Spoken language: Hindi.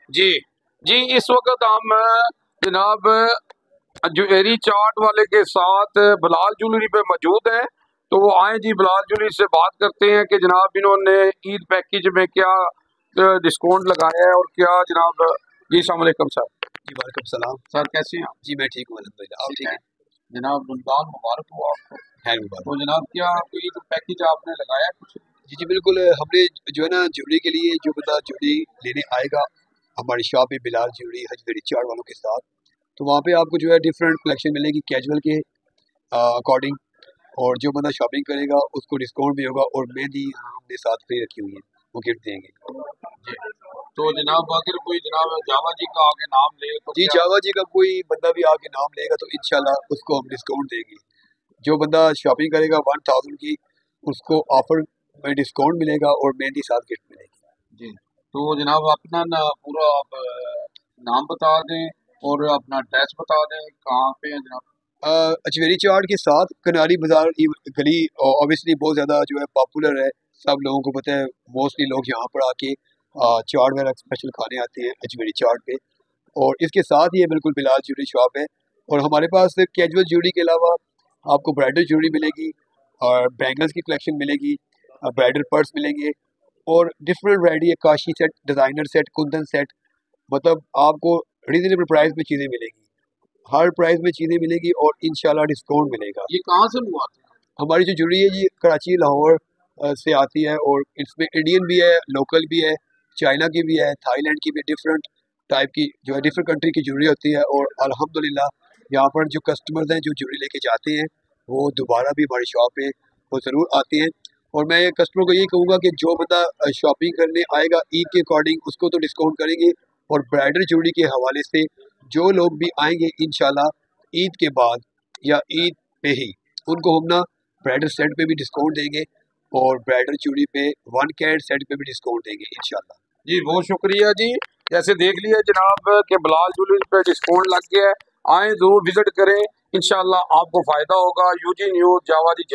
जी जी, इस वक्त हम जनाब ज्वेलरी चार्ट वाले के साथ बिलाल ज्वेलरी पे मौजूद हैं। तो वो आए जी, बिलाल ज्वेलरी से बात करते हैं कि जनाब इन्होंने ईद पैकेज में क्या डिस्काउंट लगाया है और क्या जनाब। जी अस्सलाम वालेकुम सर। जी वालेकुम सलाम। सर कैसे हैं आप? जी मैं ठीक हूँ अल्हम्दुलिल्लाह, आप ठीक हैं? जनाब रमजान मुबारक हो आपको। खैर मुबारक। तो जनाब क्या ईद पैकेज आपने लगाया कुछ? जी जी बिल्कुल, हमने जो है ना ज्वेलरी के लिए जो बंदा ज्वेलरी लेने आएगा हमारी शॉप पे बिलाल ज्वेलरी हजवेरी चार्ट वालों के साथ, तो वहाँ पे आपको जो है डिफरेंट कलेक्शन मिलेगी कैजुअल के अकॉर्डिंग। और जो बंदा शॉपिंग करेगा उसको डिस्काउंट भी होगा और मेहंदी हमने साथ फ्री रखी हुई है, वो गिफ्ट देंगे। जी। तो जनाब अगर कोई जनाब जावा जी का आगे नाम ले तो जी क्या? जावा जी का कोई बंदा भी आके नाम लेगा तो इंशाल्लाह उसको हम डिस्काउंट देंगे। जो बंदा शॉपिंग करेगा 1000 की उसको ऑफर में डिस्काउंट मिलेगा और मेहंदी साथ गिफ्ट मिलेगी। जी। तो जनाब अपना ना पूरा आप नाम बता दें और अपना एड्रेस बता दें, कहाँ पे है जनाब? अजमेरी चाट के साथ कनारी बाजार गली ऑब्वियसली बहुत ज़्यादा जो है पॉपुलर है, सब लोगों को पता है। मोस्टली लोग यहाँ पर आके चाट वगैरह स्पेशल खाने आते हैं अजमेरी चाट पे। और इसके साथ ही ये बिल्कुल बिलाल ज्वेलरी शॉप है। और हमारे पास कैजुअल ज्वेलरी के अलावा आपको ब्राइडल ज्वेलरी मिलेगी और बैंगल्स की कलेक्शन मिलेगी, ब्राइडल पर्स मिलेंगे और डिफरेंट वैरायटी है, Kashi set, designer set, Kundan set. मतलब आपको रीजनेबल प्राइस में चीज़ें मिलेगी, हर प्राइस में चीज़ें मिलेगी और इंशाल्लाह डिस्काउंट मिलेगा। ये कहाँ से हुआ था? हमारी जो ज्वेलरी है ये कराची लाहौर से आती है और इसमें इंडियन भी है, लोकल भी है, चाइना की भी है, थाईलैंड की भी, डिफरेंट टाइप की जो है डिफरेंट कंट्री की ज्वेलरी होती है। और अल्हम्दुलिल्लाह यहाँ पर जो कस्टमर्स हैं जो ज्वेलरी लेके जाते हैं वो दोबारा भी हमारी शॉप पे वो ज़रूर आते हैं। और मैं कस्टमर को यही कहूँगा कि जो बंदा शॉपिंग करने आएगा ईद के अकॉर्डिंग उसको तो डिस्काउंट करेंगे। और ब्राइडल ज्वेलरी के हवाले से जो लोग भी आएंगे इंशाल्लाह ईद के बाद या ईद पे ही उनको हम ना ब्राइडल सेट पे भी डिस्काउंट देंगे और ब्राइडल चूड़ी पे 1 कैरेट सेट पे भी डिस्काउंट देंगे इंशाल्लाह। जी बहुत शुक्रिया जी। जैसे देख लिया जनाब के बिलाल ज्वेलरी पे डिस्काउंट लग गया है, आए जरूर विजिट करें, इंशाल्लाह आपको फायदा होगा। यूजी न्यूज जावा जी।